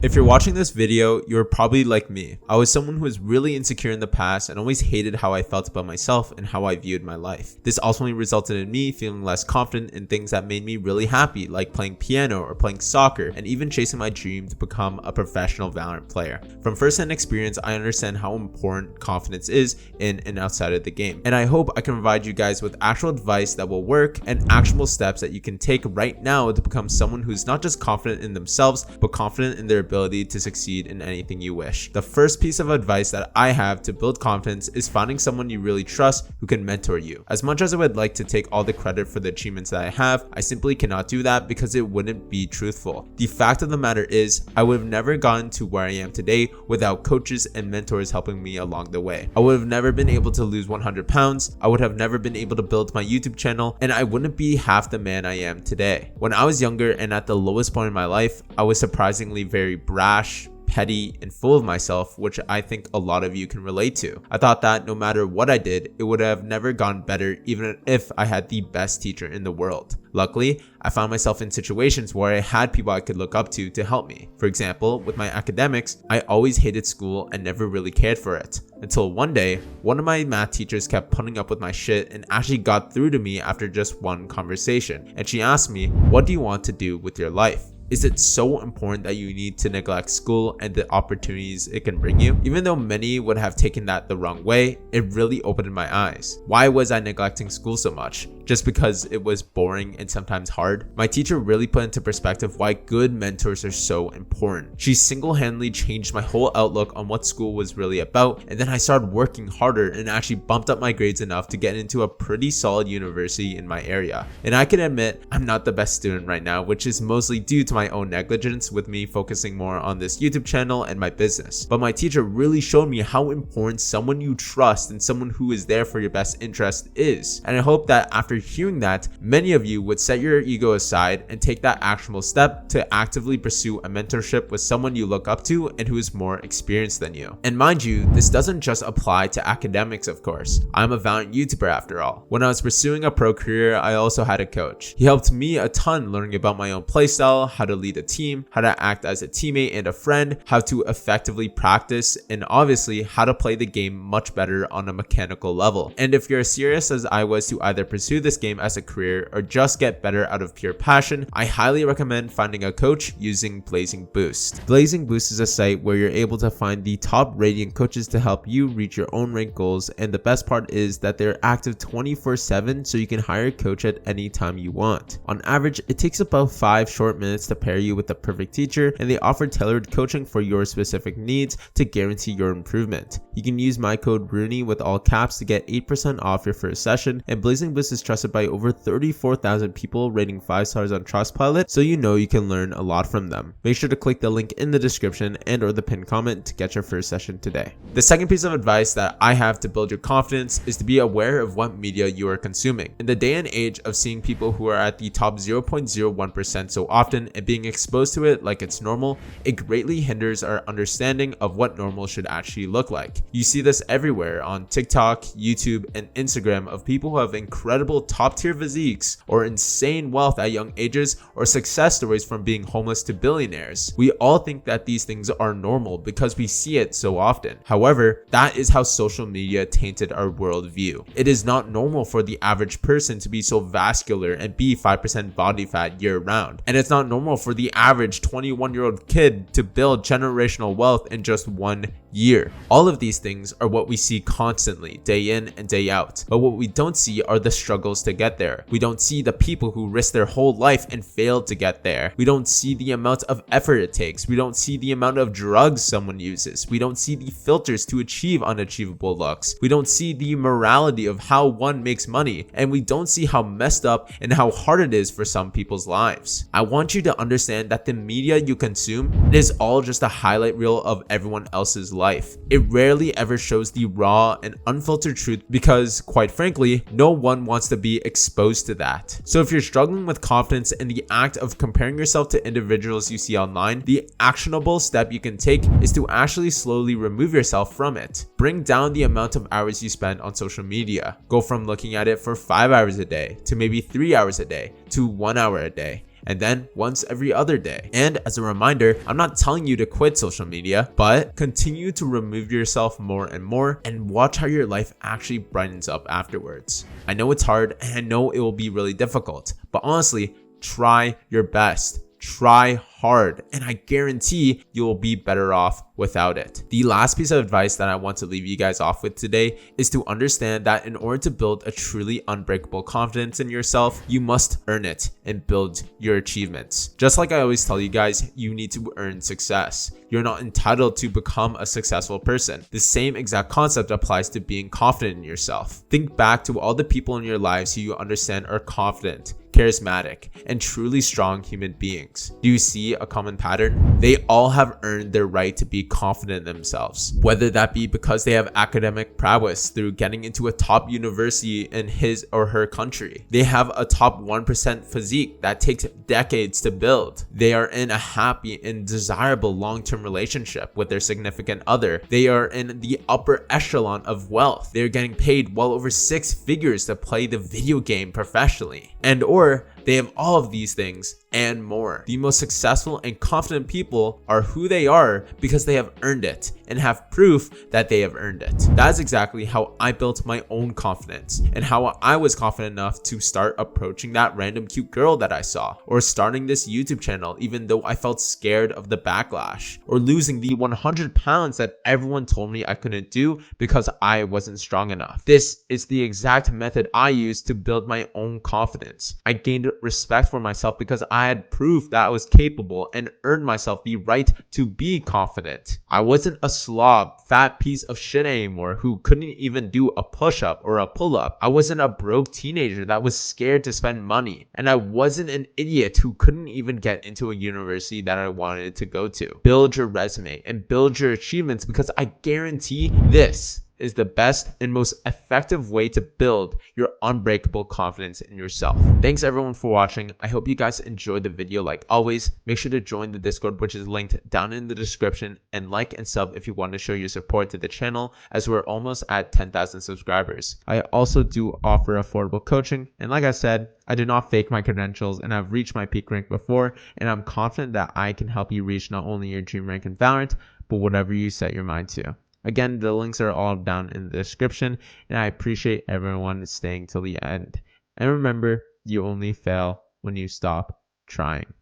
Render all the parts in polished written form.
If you're watching this video, you're probably like me. I was someone who was really insecure in the past and always hated how I felt about myself and how I viewed my life. This ultimately resulted in me feeling less confident in things that made me really happy, like playing piano or playing soccer, and even chasing my dream to become a professional Valorant player. From first-hand experience, I understand how important confidence is in and outside of the game. And I hope I can provide you guys with actual advice that will work and actionable steps that you can take right now to become someone who's not just confident in themselves, but confident in their ability to succeed in anything you wish. The first piece of advice that I have to build confidence is finding someone you really trust who can mentor you. As much as I would like to take all the credit for the achievements that I have, I simply cannot do that because it wouldn't be truthful. The fact of the matter is, I would have never gotten to where I am today without coaches and mentors helping me along the way. I would have never been able to lose 100 pounds, I would have never been able to build my YouTube channel, and I wouldn't be half the man I am today. When I was younger and at the lowest point in my life, I was surprisingly very brash, petty, and full of myself, which I think a lot of you can relate to. I thought that no matter what I did, it would have never gone better even if I had the best teacher in the world. Luckily, I found myself in situations where I had people I could look up to help me. For example, with my academics, I always hated school and never really cared for it. Until one day, one of my math teachers kept putting up with my shit and actually got through to me after just one conversation. And she asked me, "What do you want to do with your life? Is it so important that you need to neglect school and the opportunities it can bring you?" Even though many would have taken that the wrong way, it really opened my eyes. Why was I neglecting school so much? Just because it was boring and sometimes hard? My teacher really put into perspective why good mentors are so important. She single-handedly changed my whole outlook on what school was really about, and then I started working harder and actually bumped up my grades enough to get into a pretty solid university in my area. And I can admit, I'm not the best student right now, which is mostly due to my own negligence with me focusing more on this YouTube channel and my business. But my teacher really showed me how important someone you trust and someone who is there for your best interest is. And I hope that after hearing that, many of you would set your ego aside and take that actionable step to actively pursue a mentorship with someone you look up to and who is more experienced than you. And mind you, this doesn't just apply to academics, of course. I'm a Valorant YouTuber after all. When I was pursuing a pro career, I also had a coach. He helped me a ton learning about my own playstyle, how to lead a team, how to act as a teammate and a friend, how to effectively practice, and obviously how to play the game much better on a mechanical level. And if you're as serious as I was to either pursue this game as a career or just get better out of pure passion, I highly recommend finding a coach using Blazing Boost. Blazing Boost is a site where you're able to find the top rating coaches to help you reach your own rank goals, and the best part is that they're active 24/7, so you can hire a coach at any time you want. On average, it takes about 5 short minutes to pair you with the perfect teacher, and they offer tailored coaching for your specific needs to guarantee your improvement. You can use my code rooney with all caps to get 8% off your first session, and Blazing Boost is trusted by over 34,000 people, rating 5 stars on Trustpilot, so you know you can learn a lot from them. Make sure to click the link in the description and or the pinned comment to get your first session today. The second piece of advice that I have to build your confidence is to be aware of what media you are consuming. In the day and age of seeing people who are at the top 0.01% so often and being exposed to it like it's normal, it greatly hinders our understanding of what normal should actually look like. You see this everywhere on TikTok, YouTube, and Instagram of people who have incredible top-tier physiques or insane wealth at young ages or success stories from being homeless to billionaires. We all think that these things are normal because we see it so often. However, that is how social media tainted our worldview. It is not normal for the average person to be so vascular and be 5% body fat year round. And it's not normal for the average 21-year-old kid to build generational wealth in just 1 year. All of these things are what we see constantly, day in and day out. But what we don't see are the struggles to get there. We don't see the people who risk their whole life and failed to get there. We don't see the amount of effort it takes. We don't see the amount of drugs someone uses. We don't see the filters to achieve unachievable looks. We don't see the morality of how one makes money. And we don't see how messed up and how hard it is for some people's lives. I want you to understand that the media you consume is all just a highlight reel of everyone else's life. It rarely ever shows the raw and unfiltered truth because, quite frankly, no one wants to be exposed to that. So if you're struggling with confidence in the act of comparing yourself to individuals you see online, the actionable step you can take is to actually slowly remove yourself from it. Bring down the amount of hours you spend on social media. Go from looking at it for 5 hours a day to maybe 3 hours a day to 1 hour a day. and then once every other day. And as a reminder, I'm not telling you to quit social media, but continue to remove yourself more and more and watch how your life actually brightens up afterwards. I know it's hard and I know it will be really difficult, but honestly, try your best. Try hard, and I guarantee you will be better off without it. The last piece of advice that I want to leave you guys off with today is to understand that in order to build a truly unbreakable confidence in yourself, you must earn it and build your achievements. Just like I always tell you guys, you need to earn success. You're not entitled to become a successful person. The same exact concept applies to being confident in yourself. Think back to all the people in your lives who you understand are confident, charismatic, and truly strong human beings. Do you see a common pattern? They all have earned their right to be confident in themselves, whether that be because they have academic prowess through getting into a top university in his or her country. They have a top 1% physique that takes decades to build. They are in a happy and desirable long-term relationship with their significant other. They are in the upper echelon of wealth. They're getting paid well over 6 figures to play the video game professionally. Or they have all of these things and more. The most successful and confident people are who they are because they have earned it and have proof that they have earned it. That's exactly how I built my own confidence and how I was confident enough to start approaching that random cute girl that I saw, or starting this YouTube channel even though I felt scared of the backlash, or losing the 100 pounds that everyone told me I couldn't do because I wasn't strong enough. This is the exact method I used to build my own confidence. I gained respect for myself because I had proof that I was capable and earned myself the right to be confident. I wasn't a slob, fat piece of shit anymore who couldn't even do a push-up or a pull-up. I wasn't a broke teenager that was scared to spend money. And I wasn't an idiot who couldn't even get into a university that I wanted to go to. Build your resume and build your achievements, because I guarantee this is the best and most effective way to build your unbreakable confidence in yourself. Thanks everyone for watching. I hope you guys enjoyed the video. Like always, make sure to join the Discord, which is linked down in the description, and like and sub if you want to show your support to the channel, as we're almost at 10,000 subscribers. I also do offer affordable coaching, and like I said, I do not fake my credentials, and I've reached my peak rank before, and I'm confident that I can help you reach not only your dream rank in Valorant, but whatever you set your mind to. Again, the links are all down in the description, and I appreciate everyone staying till the end. And remember, you only fail when you stop trying.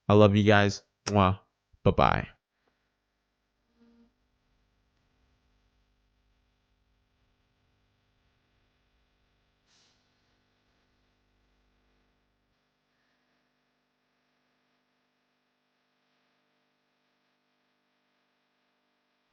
I love you guys. Mwah. Bye-bye.